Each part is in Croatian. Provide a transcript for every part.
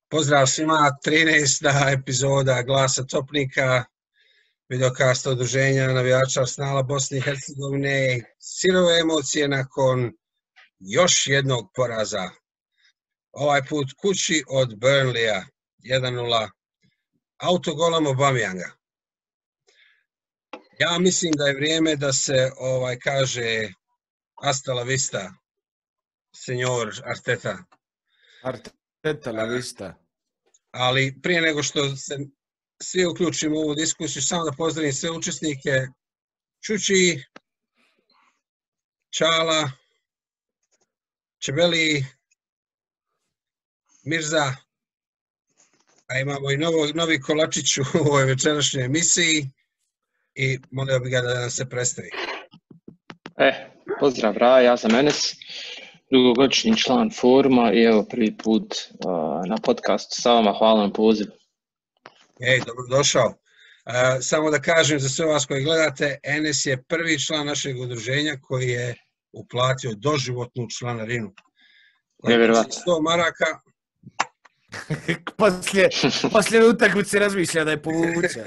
Pozdrav svima, 13. epizoda Glasa Topnika, videokasta udruženja navijača Arsenala Bosne i Hercegovine. Sirove emocije nakon još jednog poraza. Ovaj put kući od Burnleya 1-0, autogolom Aubameyanga. Ja mislim da je vrijeme da se kaže hasta la vista, senjor Arteta. Arteta la vista. Ali prije nego što se svi uključimo u ovu diskusiju, samo da pozdravim sve učesnike. Čuči, Čala, Čebeli, Mirza, a imamo i novi kolačić u ovoj večerašnjoj emisiji i molio bih ga da nam se predstavi. Pozdrav Raja, ja sam Enes, dugogodišnji član foruma i evo prvi put na podcastu sa vama, hvala na pozivu. Dobrodošao. Samo da kažem za sve vas koji gledate, Enes je prvi član našeg udruženja koji je uplatio doživotnu članarinu. Nevjerovatno. 100 maraka. Poslije utakmice razmišlja da je povuče.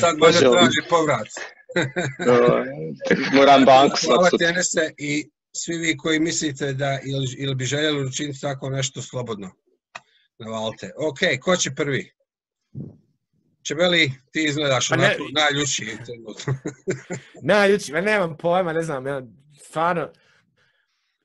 Sad bolje traži povrat. Moram banku Hvala ti, Enese, i svi vi koji mislite da ili bi željeli učiniti tako nešto slobodno. Navalite. Ok, ko će prvi? Čebeli, ti izgledaš onako najljučiji. Najljučiji, nemam pojma, ne znam, ja stvarno,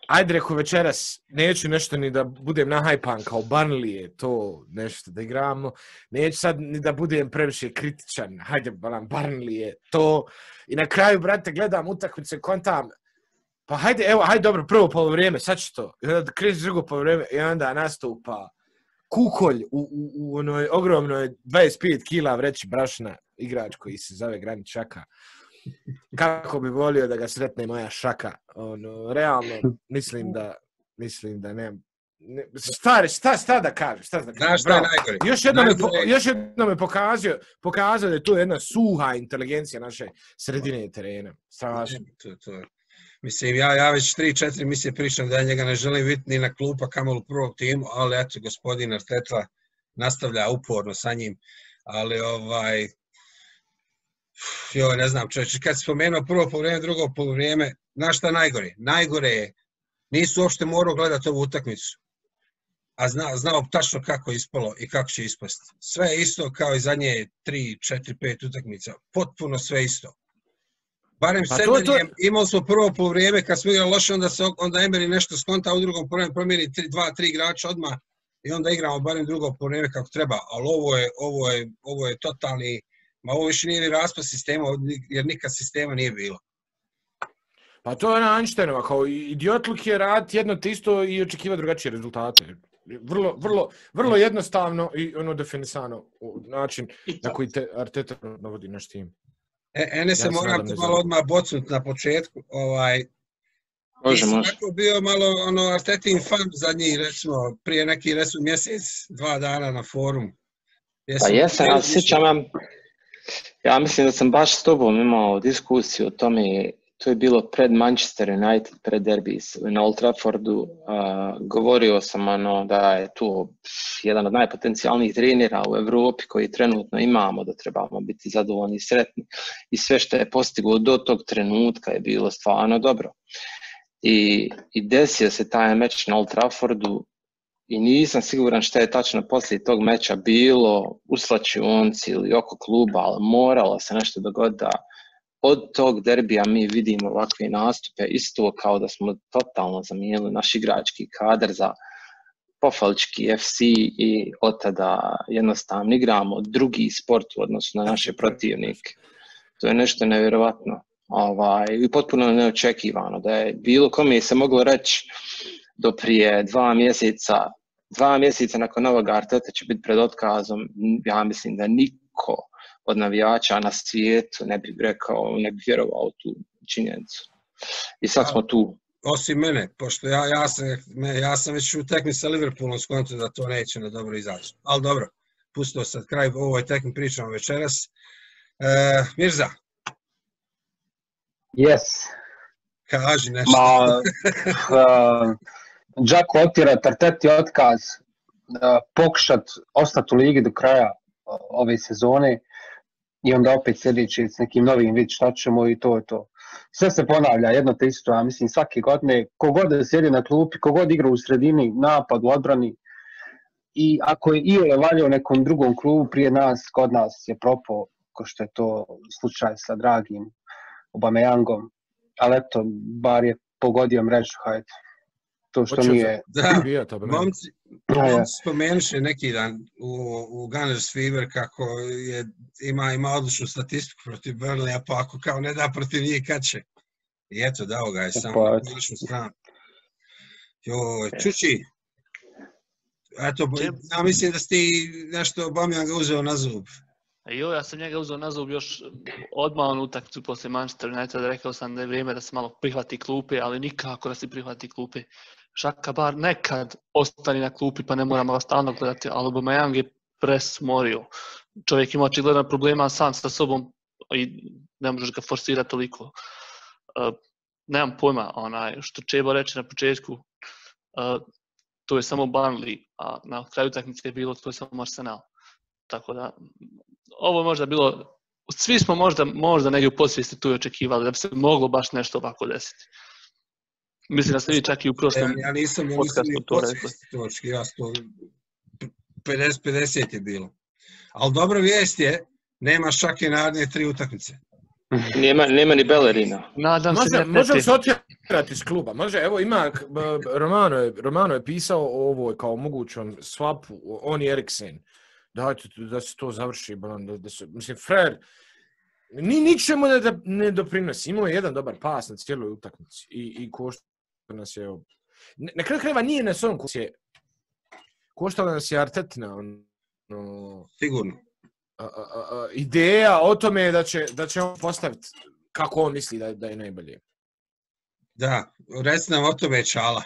ajde reku večeras, neću nešto ni da budem nahajpan kao Burnley, to nešto da igramo, neću sad ni da budem previše kritičan, hajde Burnley je to, i na kraju, brate, gledam utakmice, kontam, pa hajde, dobro, prvo polovrijeme, sad ću to, i onda kreći drugo polovrijeme, i onda nastupa kukolj u onoj ogromnoj 25 kila vreći brašna, igrač koji se zove Granit Xhaka. Kako bi volio da ga sretne moja Šaka. Realno, mislim da nemam. Šta da kažem? Znaš šta je najgore? Još jednom je pokazao da je to jedna suha inteligencija naše sredine terena. Strašno. Mislim, ja već 3-4 misije pričam da ja njega ne želim vidjeti ni na klupa kamoli u prvog timu, ali eto, gospodin Arteta nastavlja uporno sa njim. Ali ne znam, čovječe, kad si spomenuo prvo polovrijeme, drugo polovrijeme, znaš šta najgore? Najgore je, nisu uopšte morao gledati ovu utakmicu, a znao tačno kako je ispalo i kako će ispasti. Sve je isto kao i zadnje 3, 4, 5 utakmica, potpuno sve isto. Barem imali smo prvo polovrijeme, kad smo igrali loše, onda Emery nešto skonta, u drugom polovrijeme promijeni 2-3 igrača odmah i onda igramo barem drugo polovrijeme kako treba, ali ovo je totalni. Ma ovo više nije ni raspad sistema, jer nikad sistema nije bilo. Pa to je na Einsteinova, kao idiotluk je raditi jedno te isto i očekivati drugačije rezultate. Vrlo jednostavno i definisano način na koji Arteta navodi naš tim. Se moram te malo odmah bocnut na početku. Može. Tako bio malo Artetin fan zadnji, recimo, prije neki mjesec, 2 dana na forum. Pa jesam, ali sjećam ja mislim da sam baš s tobom imao diskusiju o tome, to je bilo pred Manchester United, pred derbis na Old Traffordu. Govorio sam da je to jedan od najpotencijalnijih trenera u Europi koji trenutno imamo, da trebamo biti zadovoljni i sretni. I sve što je postigao do tog trenutka je bilo stvarno dobro. I desio se taj meč na Old Traffordu i nisam siguran šta je tačno poslije tog meča bilo u slačionci ili oko kluba, ali moralo se nešto dogoditi da od tog derbija mi vidimo ovakve nastupe, isto kao da smo totalno zamijenili naš igrački kadar za pofalički FC i od tada jednostavno igramo drugi sport u odnosu na naše protivnike. To je nešto nevjerovatno i potpuno neočekivano, da je bilo kome se moglo reći do prije 2 mjeseca nakon novog Arteta će biti pred otkazom. Ja mislim da niko od navijača na svijetu ne bi vjerovao u tu činjenicu. I sad smo tu. Osim mene, pošto ja sam već u tekmi sa Liverpoolom skontao da to neće na dobro izaći. Ali dobro, pustio sad kraj, o ovoj tekmi pričamo večeras. Mirza. Yes. Kaži nešto. Džako otjerat, Arteti otkaz. pokušat ostati u ligi do kraja ove sezone i onda opet sljedeći s nekim novim vidjeti šta ćemo i to je to. Sve se ponavlja, jedno te isto, a mislim svake godine, kogod da sjedi na klupi, kogod igra u sredini, napad, u odbrani, i ako je Iole valjao u nekom drugom klubu prije nas, kod nas je propao, ko što je to slučaj sa dragim Aubameyangom, ali eto, bar je pogodio mrežu, hajde. To što nije... Da, momci spomenuše neki dan u Gunners Fever kako ima odličnu statistiku protiv Burnleya, pa ako kao ne da protiv njih, kad će? I eto, dao ga je samo na odličnu stranu. Čuči, eto, ja mislim da si ti nešto Aubameyanga uzeo na zub. Ja sam njega uzeo na zub još odmah on utakmicu poslije Manchester United, rekao sam da je vrijeme da se malo prihvati klupe, ali nikako da se prihvati klupe. Šaka bar nekad ostani na klupi pa ne moramo ga stalno gledati, ali Aubameyang je presmorio. Čovjek ima očigledno problema sam sa sobom i ne možeš ga forsirati toliko. Nemam pojma, što Čebo reče na početku, to je samo Burnley, a na kraju utakmice je bilo to je samo Arsenal. Tako da, ovo je možda bilo, svi smo možda negdje u podsvijesti tu očekivali da bi se moglo baš nešto ovako desiti. Mislim da ste vi čak i u prošlom podcastu to rekli. Ja to 50-50 je bilo. Ali dobra vijest je, nema Šake naredne 3 utakmice. Nema ni Bellerina. Možemo se otjerati iz kluba. Može, evo ima, Romano je pisao o ovoj kao mogućom swapu, on i Eriksen. Dajte da se to završi, mislim, Fred, ničemu ne doprinosi. Imao je jedan dobar pas na cijeloj utakmici i koštao nas je... Na kraju krajeva nije nas on koštala nas je Artetina. Sigurno. Ideja o tome da će on postaviti kako on misli da je najbolje. Da, reci nam o tome Čala.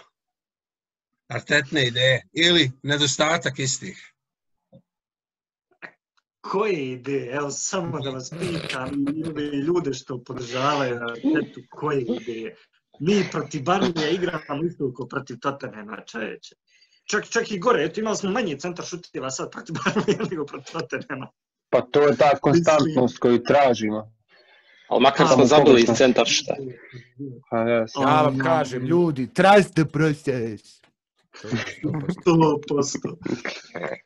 Artetine ideje ili nedostatak istih. Koje ideje? Evo, samo da vas pitam i ljude što podržavaju Artetu, koje ideje? Mi protiv Burnleya igramo isto kao protiv Tottenhama, čovječe. Čak i gore, eto imali smo manje centar šuteva sad protiv Burnleya nego protiv Tottenhama. Pa to je ta konstantnost koju tražimo. Ali makar smo zabili iz centar šuta. Ja vam kažem, ljudi, trust the process. 100%.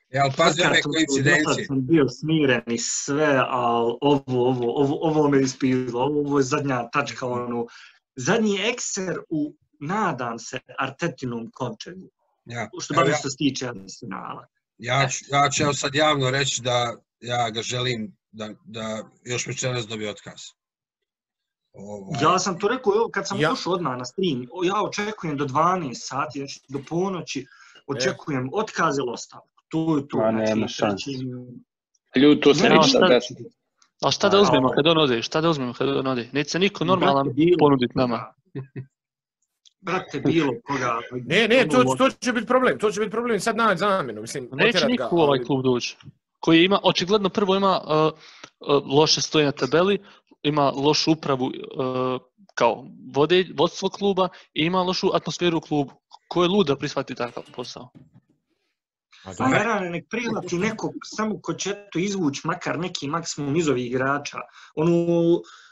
Jel, pazi ove koincidencije. Sam bio smiren i sve, ali ovo me ispizlo. Ovo je zadnja tačka, zadnji ekser u, nadam se, Artetinom končegu. Što bar što se tiče Arsenala. Ja ću sad javno reći da ja ga želim da još večeras dobije otkaz. Ja sam to rekao, kad sam ušao odmah na stream, ja očekujem do 12 sati, znači do ponoći, očekujem otkaz ili ostavku. To je to. Ma nema šanse. Ljudi, to se ništa desiti. A šta da uzmemo kad on ode? Neće se niko normalan ponuditi nama. Brate, bilo koga... Ne, to će biti problem. To će biti problem sad naći zamjenu. Neće niko u ovaj klub doći. Koji ima, očigledno prvo ima loše stoje na tabeli, ima lošu upravu kao vodstvo kluba i ima lošu atmosferu u klubu. Ko je lud da prihvati takav posao? Verane, nek prihvati nekog samo ko će to izvući makar neki maksimum iz ovih igrača.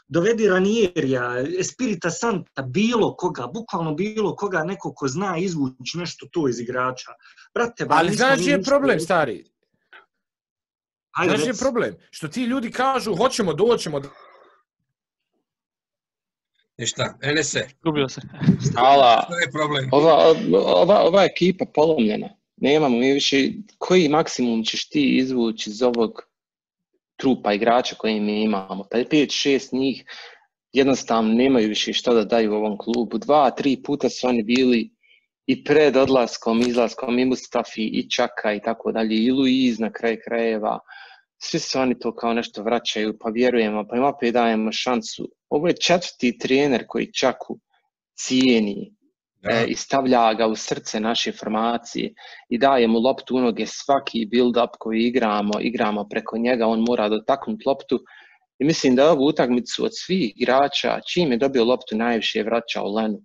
Dovedi Ranierija, Espirita Santa, bilo koga, bukvalno bilo koga, neko ko zna izvući nešto to iz igrača. Brate, ali znaš je problem, stari? Znaš je problem? Što ti ljudi kažu, hoćemo, doćemo. Ništa, NSE. Gubio se. Što je problem? Ova ekipa polomljena. Nemamo mi više, koji maksimum ćeš ti izvući iz ovog trupa igrača koje mi imamo? Pa 5-6 njih jednostavno nemaju više što da daju u ovom klubu. 2-3 puta su oni bili i pred odlaskom, izlaskom, i Mustafi, i Čaka i tako dalje, i Luiz na kraju krajeva. Svi se oni to kao nešto vraćaju, pa vjerujemo, pa im opet dajemo šansu. Ovo je 4. trener koji Čaku cijeni i stavlja ga u srce naše formacije i daje mu loptu u noge. Svaki build-up koji igramo preko njega, on mora dotaknuti loptu. I mislim da ovu utakmicu od svih igrača, čim je dobio loptu, najviše je vraćao Lenu.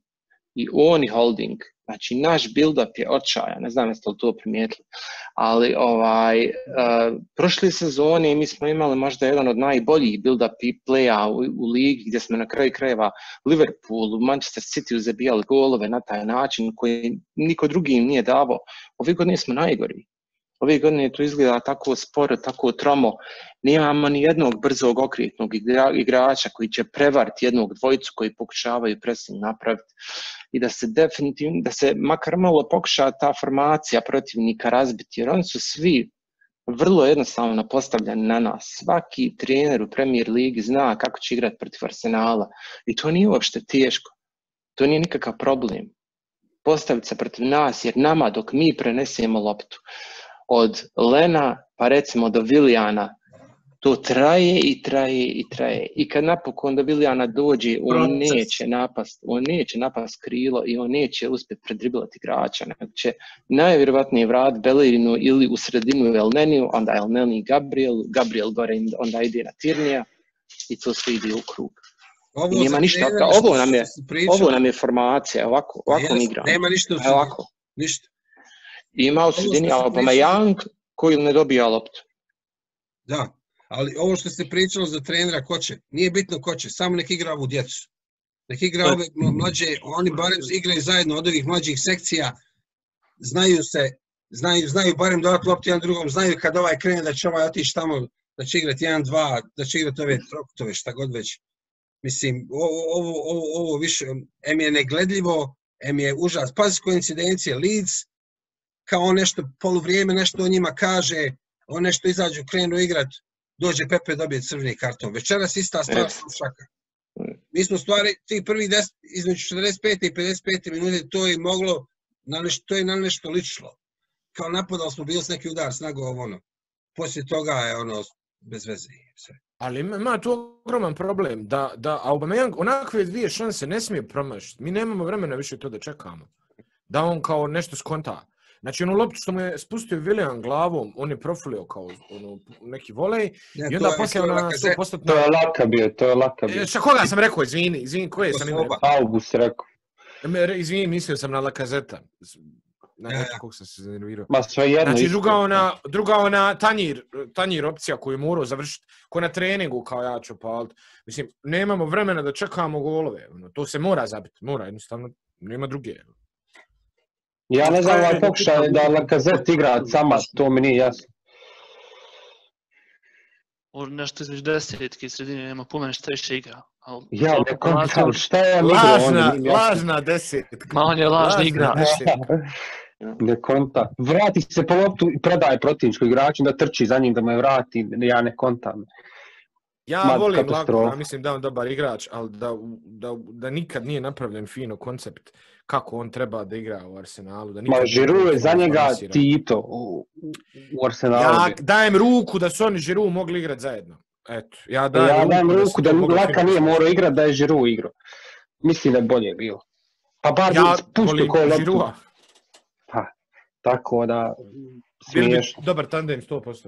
I on i Holding. Znači, naš build-up je očajan, ne znam jeste li to primijetili, ali prošle sezone mi smo imali možda jedan od najboljih build-up playa u ligi, gdje smo na kraju krajeva Liverpoolu, Manchester City zabijali golove na taj način koji niko drugi im nije davao. Ove godine smo najgori. Ove godine to izgleda tako sporo, tako tromo. Nemamo ni jednog brzog okretnog igrača koji će prevariti jednog dvojicu koji pokušavaju pressing napraviti i da se definitivno, da se makar malo pokuša ta formacija protivnika razbiti, jer oni su svi vrlo jednostavno postavljeni na nas. Svaki trener u Premier Ligi zna kako će igrati protiv Arsenala i to nije uopšte teško. To nije nikakav problem. Postaviti se protiv nas, jer nama dok mi prenesemo loptu od Lena pa recimo do Vilijana, to traje i traje i traje. I kad napokon do Vilijana dođe, on neće napast krilo i on neće uspjeti predriblati igrača. Nego će najvjerovatnije vrat Bellerinu ili u sredinu Elneniju, onda Elneni Gabriel gore, onda ide na Tiernija i to sve ide u krug. Nema ništa. Ovo nam je formacija, ovako mi igramo. Nema ništa u sredini. Ništa. Ima u sredini Aubameyang koji ne dobija loptu. Da, ali ovo što ste pričali za trenera ko će, nije bitno ko će, samo nek igra ovu djecu. Nek igra ove mlađe, oni barem igraju zajedno od ovih mlađih sekcija, znaju barem dodati loptu jedan drugom, znaju kad ovaj krene da će ovaj otići tamo, da će igrati 1-2, da će igrati ove trokutove, šta god već. Mislim, ovo više, em je negledljivo, em je užas. Pazi koincidencije, Leeds, kao nešto poluvrijeme, nešto o njima kaže, on nešto izađu, krenu igrat, dođe Pepe, dobije crveni karton. Večeras ista stvar Šaka. Mi smo stvari, ti prvi 10, između 45. i 55. minute, to je moglo, to je na nešto ličilo. Kao napadali smo, bili s neki udar snago ono. Poslije toga je ono, bez veze. Sve. Ali ima tu ogroman problem, da Aubameyang onakve dvije šanse ne smije promašiti. Mi nemamo vremena više to da čekamo. Da on kao nešto skonta. Znači, onu loptu što mu je spustio Willian glavom, on je profilio kao neki volej i onda poslije ona 100%... To je laka bio. Šta koga sam rekao? Izvini, koje sam ime rekao? August rekao. Izvini, mislio sam na Lacazette. Na kog sam se zanervirao. Ma sve jedno. Znači, druga ona tanjir opcija koju je morao završiti, ko na treningu kao ja ću paliti. Mislim, nemamo vremena da čekamo golove. To se mora zabiti, jednostavno, nema druge. Ja ne znam ovaj pokušaj da Lacazette igra sama, to mi nije jasno. Nešto između desetke i sredine nema po mene šta više igra. Ja ne kontam, šta je igra? Lažna desetka. Ma on je lažni igra. Ne konta. Vrati se po loptu i predaje protivničku igraču da trči za njim da me vrati, ja ne kontam. Ja volim Lako, mislim da je on dobar igrač, ali da nikad nije napravljen fino koncept kako on treba da igra u Arsenalu. Ma Giroud je za njega Tito u Arsenalu. Ja dajem ruku da su oni Giroud mogli igrati zajedno. Eto, ja dajem ruku da Laka nije morao igrati, da je Giroud igrao. Mislim da je bolje bilo. Pa bar ja pusti ko loptu. Giroud. Pa, tako da smiješno. Dobar tandem 100%.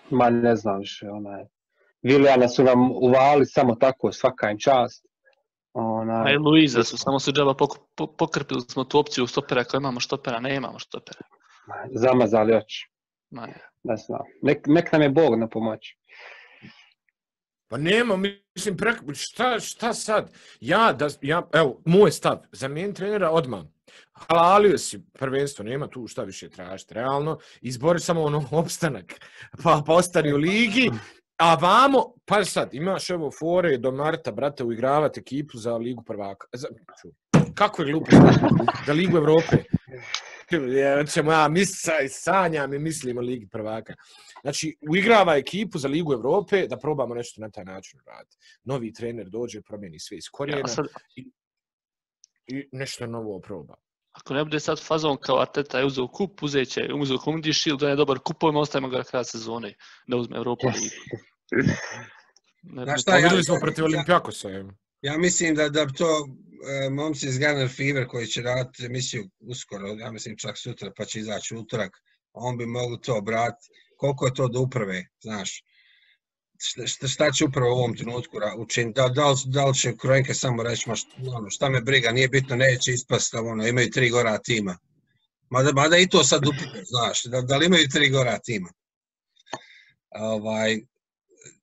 Ma ne znam više, Vilijana su nam uvali samo tako, svaka im čast. A i Luiza su, samo se džaba pokrpili smo tu opciju stopera, ako imamo štopera, ne imamo štopera. Zamazali oči. Ne znam, nek nam je Bog na pomoći. Pa nema, mislim, šta sad? Evo, moj stav, zamijeni trenera odmah. Halalio si prvenstvo, nema tu šta više tražiti, realno, izbori samo opstanak, pa ostani u ligi, a vamo, pa sad, imaš evo fore do marta, brate, uigravati ekipu za Ligu prvaka. Kako je glupo? Za Ligu Evrope. Ja sanjam i mislim o Ligi prvaka. Znači, uigrava ekipu za Ligu Evrope da probamo nešto na taj način raditi. Novi trener dođe, promijeni sve iz korijena i nešto novo proba. Ako ne bude sad fazon kao Arteta je uzeo kup, uzeo Community Shield, da je dobar kupovima, ostavimo ga kraja sezone, da uzme Evropu ligu. Vidjeli smo protiv Olimpijakosa. Ja mislim da bi to momci iz Gunner Fever koji će raditi emisiju uskoro, ja mislim čak sutra, pa će izaći utorak, on bi mogli to brati. Koliko je to do uprave, znaš. šta će upravo u ovom trenutku učiniti. Da li će Kroenke samo reći, šta me briga, nije bitno, neće ispast, imaju 3 gora tima. Mada i to sad upitno, znaš, da li imaju 3 gora tima.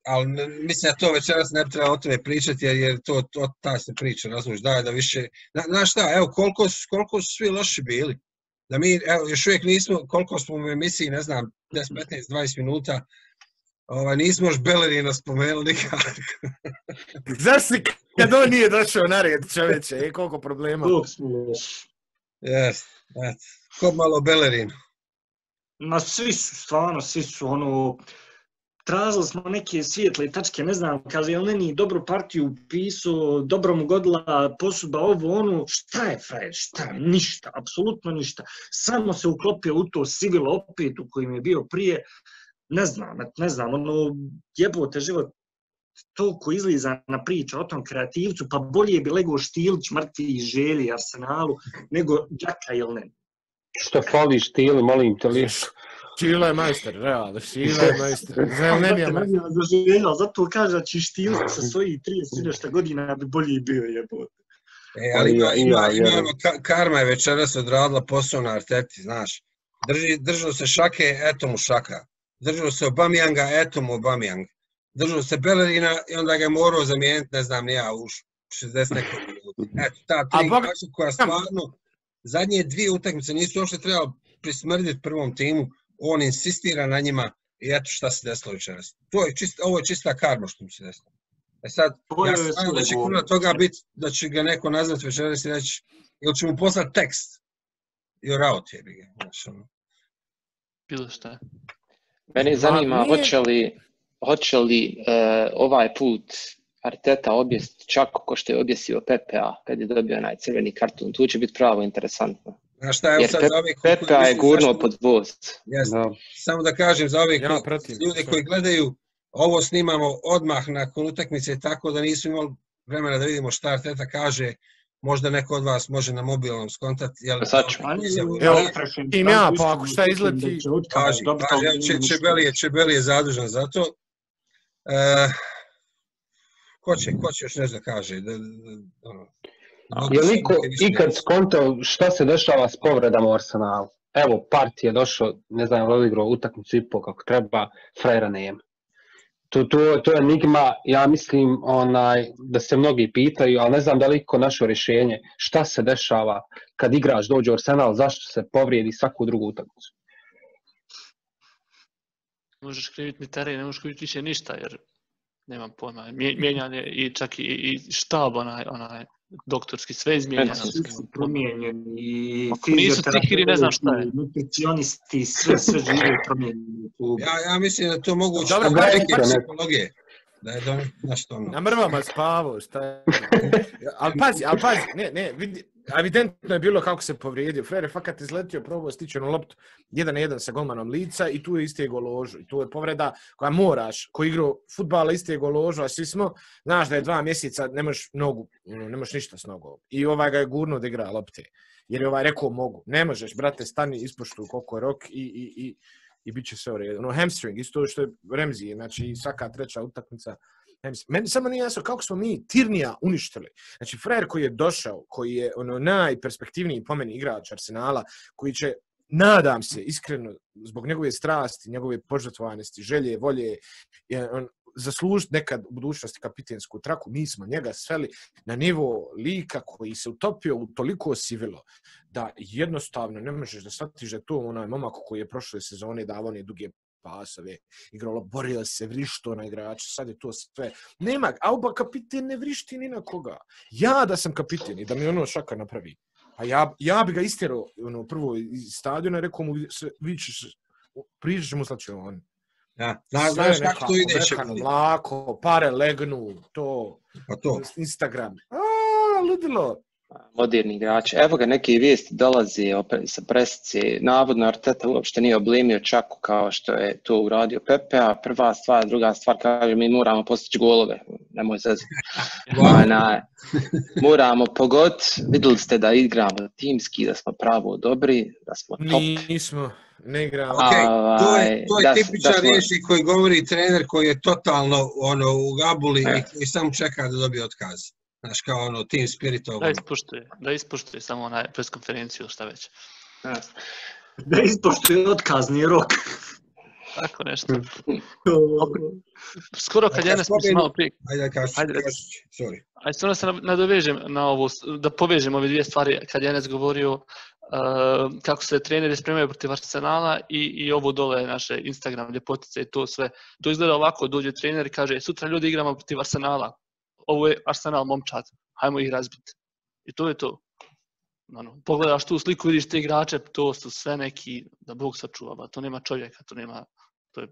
Ali mislim da to večeras ne bi trebalo o tome pričati, jer ta se priča, razumiješ, da više... Znaš šta, evo, koliko su svi loši bili. Da mi, evo, još uvijek nismo, koliko smo u emisiji, ne znam, 10, 15, 20 minuta, nismo još Bellerina spomenuli nikako. Zašto kad on nije došao na red, čoveče, koliko problema. Jes, ko malo Bellerin. Ma svi su, stvarno, svi su, tražili smo neke svijetle tačke, ne znam, kaže, jel Neni dobru partiju upisao, dobro mu godila posudba šta je frajer, ništa, apsolutno ništa. Samo se uklopio u to sivilo opet u kojim je bio prije, ne znam, jebote život, toliko izliza na priča o tom kreativcu, pa bolje bi legao Štilić, mrtvi i Želji, Arsenalu, nego Đaka ili ne. Što fali Štili, molim te lijepo. Štila je majster, realno, Štila je majster. Zeleni je majster. Zato kaže da će Štila sa svojih 30 nešto godina bi bolje bio jebote. Ali karma je večeras odradila posao na Arteti, znaš. Držao se Šake, eto mu Šaka. Držao se Aubameyanga, eto mu Aubameyang. Držao se Bellerina i onda ga je morao zamijeniti, ne znam, ja u 60 nekog minuta. Eto, ta 3 igrača koja stvarno zadnje 2 utakmice nisu uopšte trebalo prismrditi prvom timu, on insistira na njima i eto šta se desilo večeras. Ovo je čista karma što mu se desilo. Sad, ja se znam da će kuna toga biti, da će ga neko nazvati večeras i reći, ili će mu poslati tekst. You're out, jebi ga. Bilo šta. Mene zanima, hoće li ovaj put Arteta objesiti Čaku ko što je objesio PPA kad je dobio onaj crveni karton. Tu će biti pravo interesantno. Jer PPA je gurnuo pod voz. Samo da kažem za ove ljudi koji gledaju, ovo snimamo odmah nakon utakmice tako da nisu imali vremena da vidimo šta Arteta kaže. Možda neko od vas može na mobilnom skontati. Im ja, pa ako šta izleti... Čebeli je zadužen za to. Ko će još nešto da kaže? Je li ikad skontao šta se dešava s povredama u Arsenalu? Evo, Partey je došao, ne znam, je li igrao utakmicu i pol kako treba, frajera nema. To je enigma, ja mislim da se mnogi pitaju, ali ne znam da li iko našo rješenje šta se dešava kad igrač dođe u Arsenal, zašto se povrijedi svaku drugu utakmicu. Možeš kriviti ni teren, ne možeš kriviti više ništa, jer nemam pojma, mijenjanje i čak i štab, onaj doktorski, sve izmijenjeno. Promijenjeni i ako nisu stihiri, ne znam šta je. Nutricionisti, sve žive promijenjeni. Ja mislim da to mogu učiti neke psihologije. Da je nešto ono. Na mrvama spavao, šta je? Ali pazi, ne, vidi, evidentno je bilo kako se povrijedio. Frer je fakat izletio, probao stići onu loptu 1-1 sa golmanom lica i tu je istego ložu. I tu je povreda koja moraš, ko igrao fudbala istego ložu, a svi smo, znaš da je 2 mjeseca, ne možeš ništa s nogom. I ga je gurno da igra lopte. Jer je rekao mogu. Ne možeš, brate, stani, ispoštuj koliko je rok i bit će sve u redu. Hamstring, isto što je Ramsey, znači svaka 3. utakmica. Meni samo nije jasno kako smo mi Tiernija uništili. Znači, frajer koji je došao, koji je najperspektivniji po meni igrač Arsenala, koji će, nadam se, iskreno, zbog njegove strasti, njegove požrtvovanosti, želje, volje, zaslužiti nekad u budućnosti kapitensku traku, mi smo njega sveli na nivo lika koji se utopio u toliko sivilo da jednostavno ne možeš da shvatiš da je to onaj momak koji je prošle sezone davao one duge pasove, igralo, borio se, vrišto na igrača, sad je to sve. Nema, Auba kapiten ne vrišti ni na koga. Ja da sam kapiten i da mi Šaka napravi, a ja bi ga istjerao prvo iz stadiona i rekao mu, priđeš mu slačion. Ja, znaš kako to ide? Mlako, pare legnu, to. Instagram. Ludilo. Moderni igrači. Evo ga, neke vijesti dolazi sa presice. Navodno Arteta uopšte nije oblemio Čaku kao što je to uradio Pepe, a prva stvar, druga stvar, kaže mi moramo postići golove. Nemoj zezati. Moramo pogoditi. Vidjeli ste da igramo timski, da smo pravo dobri, da smo top. Nismo. Ne igram. Ok, to je tipičan smo- rječnik koji govori trener koji je totalno u gabuli i koji samo čeka da dobije otkaz. Znaš, kao ono, team spirit Da ispoštuje samo onaj pres konferenciju, šta već. Da ispoštuje otkazni rok. Tako nešto. Skoro kad Janes mislim malo prije... Ajde, sorry. Ajde, stvarno se nadovežem na ovo, da povežem ove dvije stvari. Kad Janes govorio kako se treneri spremaju protiv Arsenala i ovo dole naše Instagram ljepotice i to sve. To izgleda ovako, dođe trener i kaže sutra ljudi igramo protiv Arsenala. Ovo je Arsenal momčad, hajmo ih razbiti. I to je to. Pogledaš tu sliku, vidiš te igrače, to su sve neki, da Bog sačuva, to nema čovjeka, to nema, to je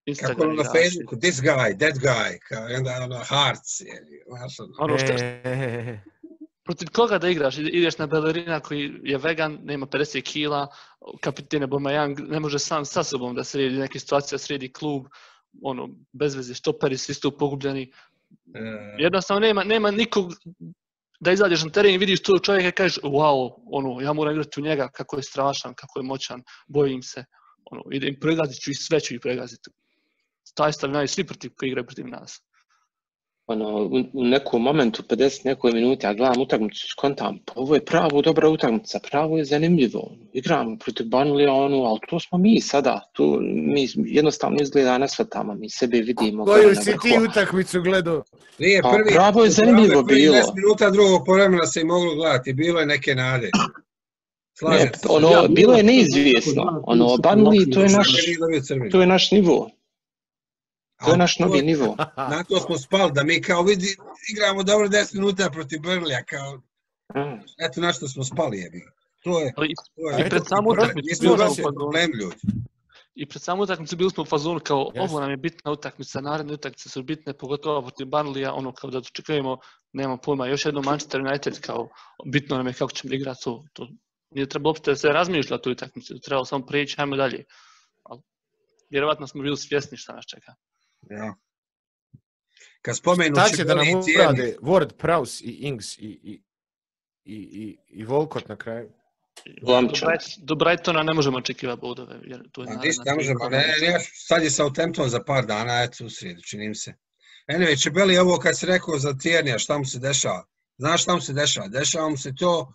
Instagram. Kako na Facebooku, this guy, that guy, kao onda hearts. Protiv koga da igraš? Ideš na balerina koji je vegan, nema 50 kila, kapiten Aubameyang ne može sam sa sobom da sredi neke situacije, da sredi klub, bez veze, štoperi, svi su pogubljeni. Jednostavno nema nikog da izađeš na teren i vidiš tog čovjeka i kažeš wow, ja moram igrati u njega, kako je strašan, kako je moćan, bojim se. Idem pregazit ću i sve ću ih pregaziti. Taj stav znaju svi koji igraju protiv nas. U nekom momentu, 50 nekoj minuti, ja gledam utakmicu, skontam, pa ovo je pravo dobra utakmica, pravo je zanimljivo. Igramo protiv Burnleya, ali to smo mi sada. Tu mi jednostavno izgleda ne shvatamo, mi sebe vidimo. Koju si ti utakmicu gledao? Pravo je zanimljivo bilo. 10 minuta drugog povremena se i moglo gledati, bilo je neke nade. Bilo je neizvjesno. Burnley, to je naš nivo. To je naš novi nivo. Na to smo spali, da mi kao igramo dobro 10 minuta protiv Burnleya, kao eto na što smo spali jebi. I pred samu utakmicu bili smo u fazonu kao ovo nam je bitna utakmica, naredne utakmice su bitne, pogotovo protiv Burnleya, kao da očekujemo, nemam pojma, još jedno Manchester United, kao bitno nam je kako ćemo igrati to. Nije treba uopšte da se razmišlja o toj utakmici, trebalo samo prijeći, ajmo dalje. Vjerovatno smo bili svjesni šta nas čeka. Ja. Kad spomenu šta će da nam urade Ward, Prowse i Ings i Volkot na kraju? Do Brightona ne možemo očekivati bodove. Ne možemo, sad je Southampton za par dana, eto u srijedu, činim se. Anyway, Čebeli, ovo kad si rekao za Tiernija, šta mu se dešava? Znaš šta mu se dešava? Dešava mu se to,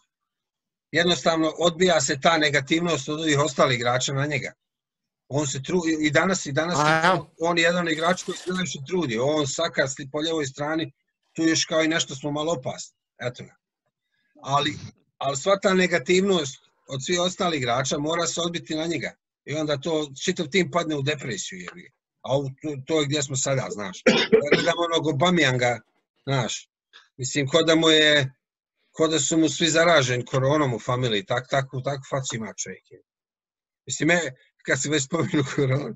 jednostavno odbija se ta negativnost od ovih ostalih igrača na njega. On se trudi, i danas on je jedan igrač koji se najviše trudi, on saka po ljevoj strani, tu još kao i nešto smo malo opasni, eto ga. Ali sva ta negativnost od svih ostalih igrača mora se odbiti na njega i onda to čitav tim padne u depresiju, a to je gdje smo sada, znaš. Gledamo onog Aubameyanga, znaš, mislim, ko da su mu svi zaraženi koronom u familiji, tako facu ima čovjek. Mislim, kad se već spomenu koronu,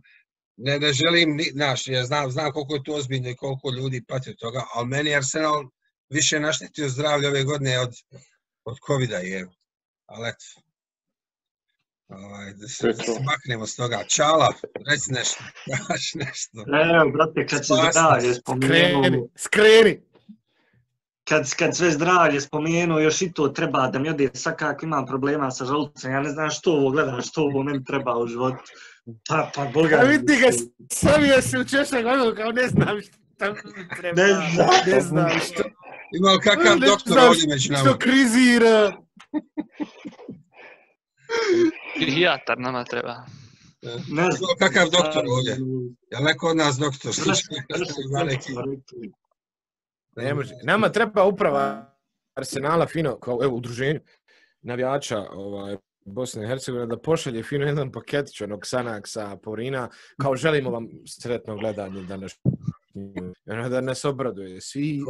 ne želim, znaš, ja znam koliko je to ozbiljno i koliko ljudi pati od toga, ali meni Arsenal više naštetio zdravlje ove godine od COVID-a, ali eto. Da se maknemo s toga. Čala, reci nešto, daš nešto. Evo, brate, kad se zdravlje spomenu... Skreni! Kad sve zdravlje spomenu, još i to treba da mi ode svakako imam problema sa želucem. Ja ne znam što ovo gledam, što ovo meni treba u životu. Pa Boga... A vidi ga, savio se u češak, kao ne znam šta mi treba. Ne znam što... Ima li kakav doktor ovdje među nama? Što krizira? Psihijatar nama treba. Ne znam kakav doktor ovdje. Jel neko od nas doktor? Ne može. Nama treba uprava Arsenala fino, kao udruženju navijača Bosne i Hercegovine, da pošalje fino jedan paketić onog Xanaxa, Porina, kao želimo vam sretno gledanje danas. Da nas obraduje. Svi...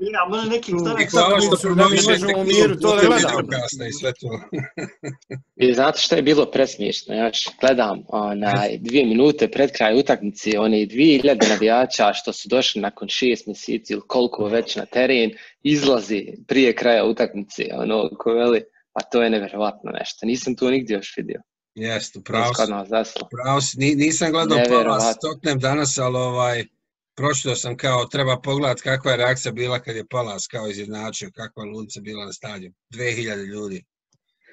Ja, može neki Hvala što promovišete miru, to da gledamo. I znate što je bilo presmiješno? Ja gledam 2 minute pred kraj utakmice, one 2000 navijača što su došli nakon 6 mjeseci ili koliko već na teren, izlazi prije kraja utakmice. Ko veli, pa to je nevjerovatno nešto. Nisam to nigdje još vidio. Jeste, pravo si. Nisam gledao Palace Tottenham danas, ali pročitao sam kao treba pogledati kakva je reakcija bila kad je Palace kao izjednačio, kakva je ludica bila na stadionu. 2000 ljudi.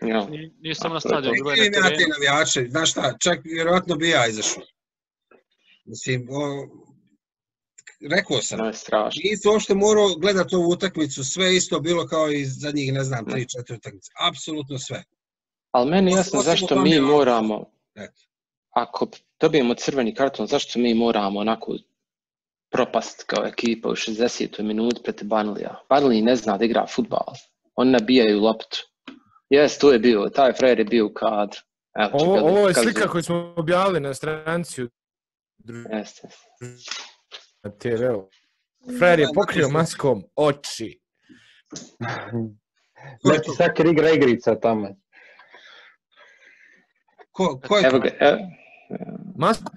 Ja. Nije samo na stadionu, bilo je Vidim na ja te terenu. navijače, znaš šta, čak vjerojatno bi ja izašao. Mislim, rekao sam, To je strašno. nisi uopšte morao gledati ovu utakmicu, sve isto bilo kao i zadnjih, ne znam, 3-4 utakmice. Apsolutno sve. Ali meni je jasno Osim u zašto tom mi dijelu. moramo, Eto. ako dobijemo crveni karton, zašto mi moramo onako propast kao ekipa u 60. minuti protiv Burnleya. Burnley ne zna da igra fudbal. Oni nabijaju loptu. Jes, tu je bio, taj frajer je bio u kadru. Ovo je slika koju smo objavili na stranici Jeste. na TV-u. Frajer je pokrio maskom oči. Leti Sakar igra igrica tamo. Ko je Evo to? ga, Masku,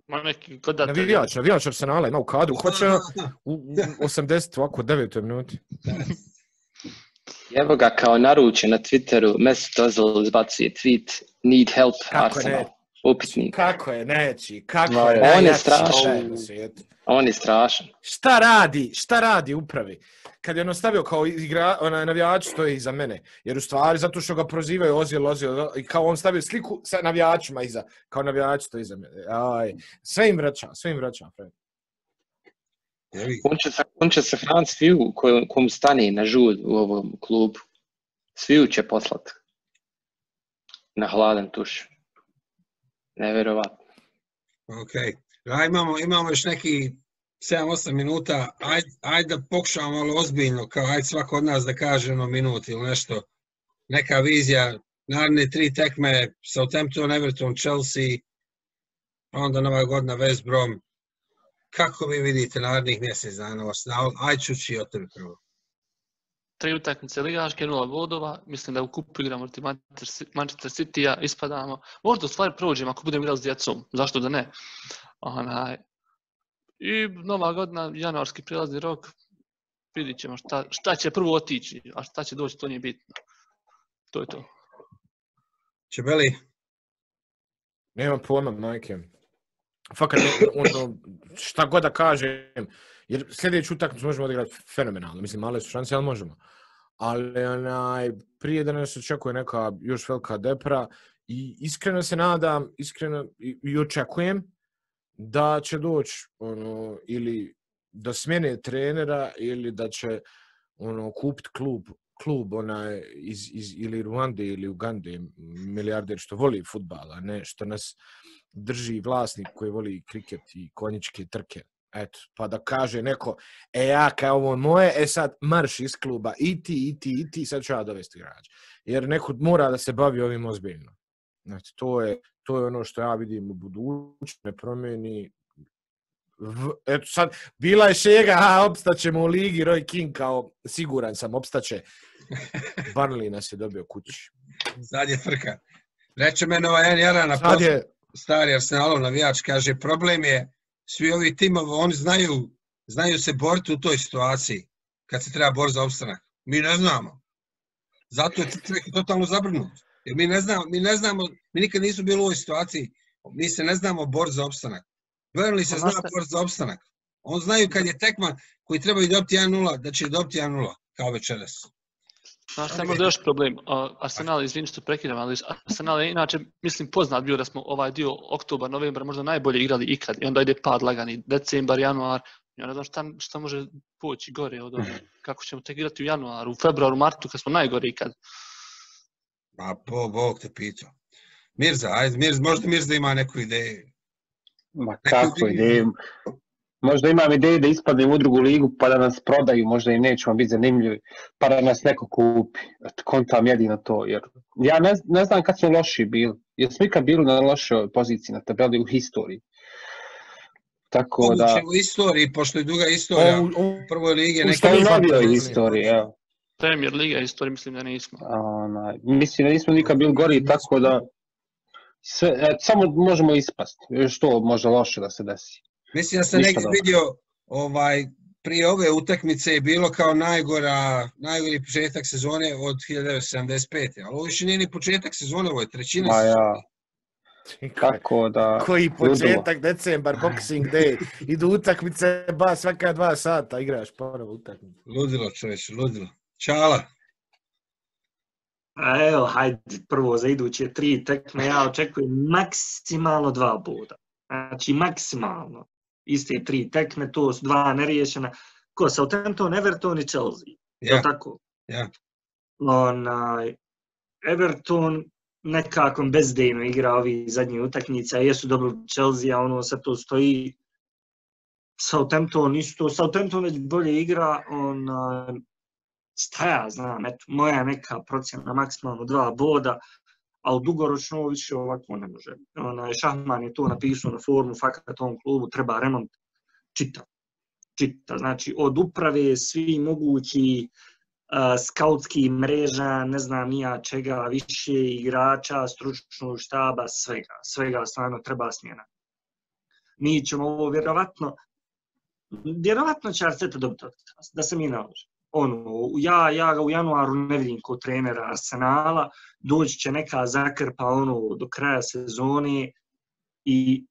Ma neki gledatelj. navijač Arsenala ima u kadru, uhvaćeno u 80, ovako 9. minuti. evo ga kao naručen na Twitteru, Mesut Ozil izbacuje tweet, need help Kako Arsenal. ne? Upitnik. Kako je neći, kako No, je on je najjači strašan. frajer na svijetu. On je strašan. Šta radi upravi? Kad je ono stavio kao navijač stoji iza mene. Jer u stvari, zato što ga prozivaju Ozil, i kao on stavio sliku sa navijačima iza. Kao navijač stoji iza mene. Aj, sve im vraća. On će se Franc sviju kom stane na žulj u ovom klubu. Sviju će poslat. Na hladan tuš. Nevjerovatno. Ok. Imamo još neki 7-8 minuta. Ajde da pokušamo malo ozbiljno, kao ajde svako od nas da kaže minut ili nešto. Neka vizija, naredne 3 tekme, Southampton, Everton, Chelsea, onda Nova godina West Brom. Kako vi vidite narednih mjesec dana? Ajde čući od tebe prvo. 3 utakmice ligaške, 0 bodova. Mislim da u kupu igramo protiv Manchester City-a, ispadamo. Možda u stvari prođemo ako budemo igrali s djecom. Zašto da ne? I Nova godina, januarski prijelazni rok. Vidit ćemo šta će prvo otići, a šta će doći, to nije bitno. To je to. Čebeli? Nemam pojma, majke. Fakat, šta god da kažem, jer sljedeću utakmicu možemo odigrati fenomenalno. Mislim, male su šanse, ali možemo. Ali prije da nas očekuje neka još velika depra i iskreno se nadam, i očekujem da će doći ili da smjene trenera ili da će kupiti klub iz ili Ruande ili Ugande, milijarder što voli fudbal, a ne što nas drži vlasnik koji voli kriket i konjičke trke. Eto, pa da kaže neko, ja kao ovo moje, sad marš iz kluba, i ti, sad ću ja dovesti igrač. Jer neko mora da se bavi ovim ozbiljno. Znači, to je ono što ja vidim u budućnosti, ne promijeni. Eto sad, bila je šega, opstaćemo u ligi, Roy King kao, siguran sam, opstaće. Burnley nas je dobio kući. Sad je frka. Reče mene jedan jaran na poslu, stari Arsenalov navijač, kaže, problem je, svi ovi timovi, oni znaju se boriti u toj situaciji, kad se treba boriti za opstanak. Mi ne znamo. Zato je čovjek totalno zabrnut. Jer mi ne znamo, mi nikad nisu bili u ovoj situaciji, mi se ne znamo boriti za opstanak. Burnley se zna boriti za opstanak. On znaju kad je tekma koji trebaju dobiti 1-0, da će dobiti 1-0, kao večeras. Znaš, šta je možda još problem? Arsenal, izvini što prekidam, ali Arsenal je inače, mislim, poznat bio da smo ovaj dio oktobar, novembar možda najbolje igrali ikad. I onda ide pad lagani, decembar, januar. Ja ne znam šta može poći gore od ovoga. Kako ćemo tek igrati u januaru, u februaru, martu, kad smo najgore ikad. Pa, Bog te pitao. Mirza, možda Mirza ima neku ideju. Ma kako ideju? Možda imam ideju da ispadnem u drugu ligu pa da nas prodaju, možda i nećemo biti zanimljivi, pa da nas neko kupi. Kontam jedino to, jer ja ne znam kad smo loši bili. Jesmo ikad bili na lošoj poziciji na tabeli u historiji. Tako da... U istoriji, pošto je duga istorija, u prvoj ligi... U što je novijoj istoriji, evo. Premier Liga istoriji, mislim da nismo. Mislim da nismo nikad bili gori, tako da... Samo možemo ispasti, što može loše da se desi. Mislim da sam negdje vidio, prije ove utakmice je bilo kao najgori početak sezone od 1975. Ali ovo više nije ni početak sezone, ovo je trećina sezone. Kako da... Koji početak, decembar, Boxing Day, idu utakmice, svaka 2 sata igraš ponovo utakmice. Ludilo, čovječe, ludilo. Čala. A evo, hajde, prvo za iduće 3 tekme, ja očekujem maksimalno 2 boda. Znači, maksimalno. Iste 3 tekme, to su 2 neriješena. Ko, Southampton, Everton i Chelsea. Ja, tako? ja. Everton nekako bezdejno igra ovih zadnjih utakmica, jesu dobili Chelsea, a ono sad to stoji. Southampton isto, Southampton već bolje igra, šta ja znam, eto, moja neka procjena maksimalno 2 boda, ali dugoročno ovo više ovako ne može. Šahman je to napisao na forumu, fakat ovom klubu treba remont, čita. Znači, od uprave, svi mogući skautski mreža, ne znam nija čega, više igrača, stručnog štaba, svega stvarno treba smjena. Mi ćemo ovo vjerovatno će Arteta dobiti otkaz, da se mi nalaže. Ja ga u januaru ne vidim kao trenera Arsenala, doći će neka zakrpa do kraja sezone i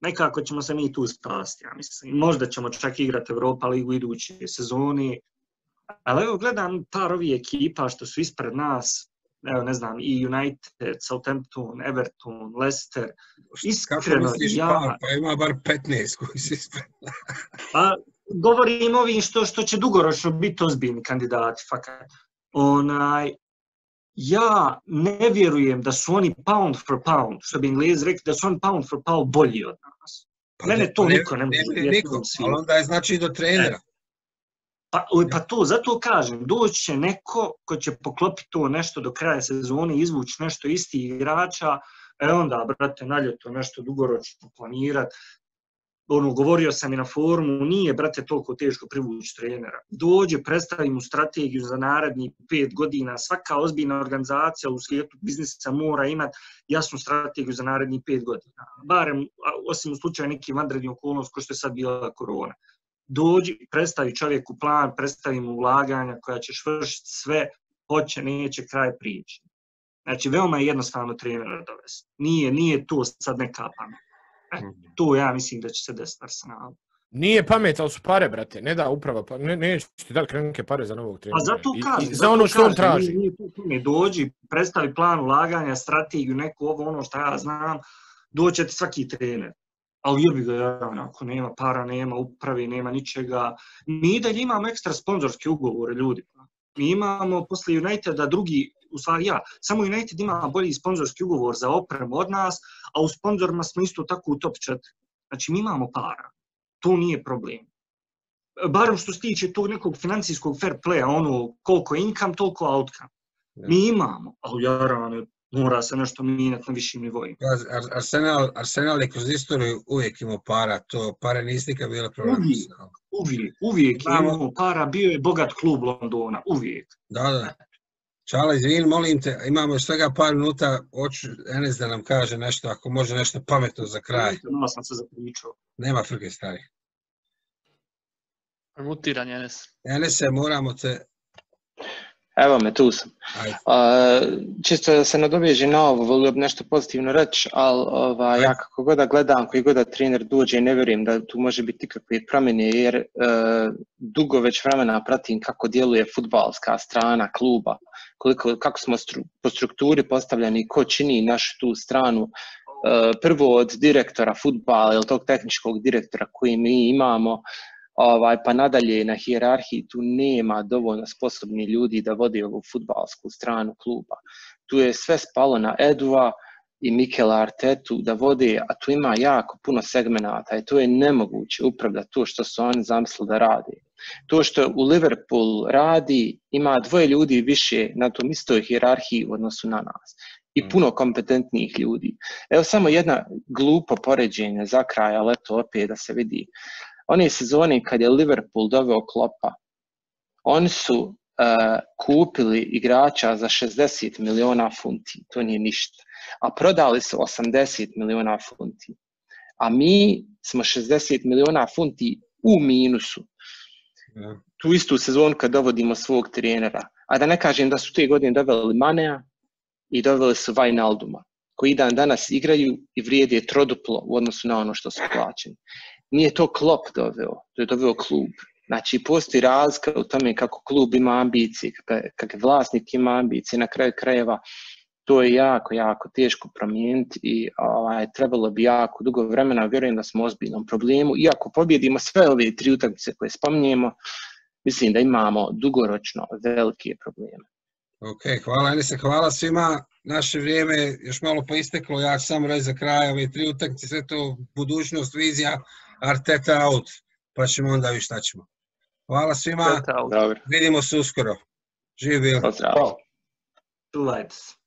nekako ćemo se mi tu spasti, ja mislim. Možda ćemo čak igrati Europa ligu iduće sezone, ali evo gledam par ovih ekipa što su ispred nas, evo ne znam, i United, Southampton, Everton, Leicester, iskreno pa ima bar 15 koji su ispred. Govorim ovim što će dugoročno biti ozbiljni kandidati, fakat. Ja ne vjerujem da su oni pound for pound, što bi Englezi rekli, da su oni pound for pound bolji od nas. Mene to niko ne može vjeriti. Ali onda je znači do trenera. Pa to, zato kažem, doći će neko ko će poklopiti to nešto do kraja sezone, izvući nešto istih igrača, onda, brate, na ljeto nešto dugoročno planirati. Govorio sam i na forumu, nije, brate, toliko teško privući trenera. Dođe, predstavi mu strategiju za narednih 5 godina. Svaka ozbiljna organizacija u svijetu biznisa mora imati jasnu strategiju za narednih 5 godina. Barem, osim u slučaju nekih vanrednih okolnosti, kao što je sad bila korona. Dođi, predstavi čovjeku plan, predstavi mu ulaganja koja ćeš vršiti sve, hoće, neće, kraj priče. Znači, veoma je jednostavno trenera dovesti. Nije to sad neka pamet. To ja mislim da će se desiti Arsenalu. Nije pamet, ali su pare, brate. Ne da uprava, neće ti dati krenke pare za novog trenera. Pa zato kažem. Za ono što on traži. Dođi, predstavi plan ulaganja, strategiju, neko ono što ja znam, doće ti svaki trener. Ali jebi ga, ako nema para, nema uprave, nema ničega. Mi dalje imamo ekstra sponzorske ugovore, ljudi. Mi imamo posle Uniteda drugi, u stvari samo United ima bolji sponzorski ugovor za opremu od nas, a u sponzorima smo isto tako u top 4. Znači mi imamo para, to nije problem. Barem što se tiče tog nekog financijskog fair playa, koliko je income, toliko outcome. Mi imamo, ali mora se nešto mijenjati na višim nivoima. Arsenal je kroz istoriju uvijek imao para, to pare nisi nikad bila problem. Uvijek je imao para, bio je bogat klub Londona, uvijek. Da. Čala, izvini, molim te, imamo još svega par minuta, hoću Enes da nam kaže nešto, ako može nešto pametno za kraj. Malo sam se zapričao. Nema frke, stari. Mutiran Enes. Enese, moramo te... Evo me, tu sam. Čisto da se nadovežem na ovo, volio bi nešto pozitivno reći, ali ja kako god da gledam, koji god da trener dođe, ne vjerujem da tu može biti nikakve promjene, jer dugo već vremena pratim kako djeluje fudbalska strana kluba, kako smo po strukturi postavljeni, ko čini našu tu stranu, prvo od direktora fudbala ili tog tehničkog direktora koji mi imamo, pa nadalje na hijerarhiji tu nema dovoljno sposobni ljudi da vodi ovu fudbalsku stranu kluba. Tu je sve spalo na Edua i Mikela Artetu da vode, a tu ima jako puno segmenata i to je nemoguće upravljati to što su oni zamislili da rade. To što u Liverpool radi, ima 2 ljudi više na tom istoj hijerarhiji u odnosu na nas i puno kompetentnijih ljudi. Evo samo jedna glupo poređenje za kraj, ali eto opet da se vidi. One sezone kad je Liverpool doveo Kloppa, oni su kupili igrača za 60 miliona funti, to nije ništa, a prodali su 80 miliona funti. A mi smo 60 miliona funti u minusu. Tu istu sezonu kad dovodimo svog trenera. A da ne kažem da su te godine doveli Manea i doveli su Wijnalduma, koji dan danas igraju i vrijede troduplo u odnosu na ono što su plaćeni. Nije to Klopp doveo, to je doveo klub. Znači, postoji razlika u tome kako klub ima ambicije, kakav vlasnik ima ambicije, na kraju krajeva to je jako, jako teško promijeniti i trebalo bi jako dugo vremena, vjerujem da smo u ozbiljnom problemu. Iako pobjedimo sve ove 3 utakmice koje spominjemo, mislim da imamo dugoročno velike probleme. Ok, hvala Enise, hvala svima. Naše vrijeme je još malo poisteklo, ja ću samo reći za kraj ove 3 utakmice, sve to budućnost, vizija, Arteta out, pa ćemo onda vidjeti šta ćemo. Hvala svima, Dobro. vidimo se uskoro. Živi bili. Pozdrav. Čuvajte se.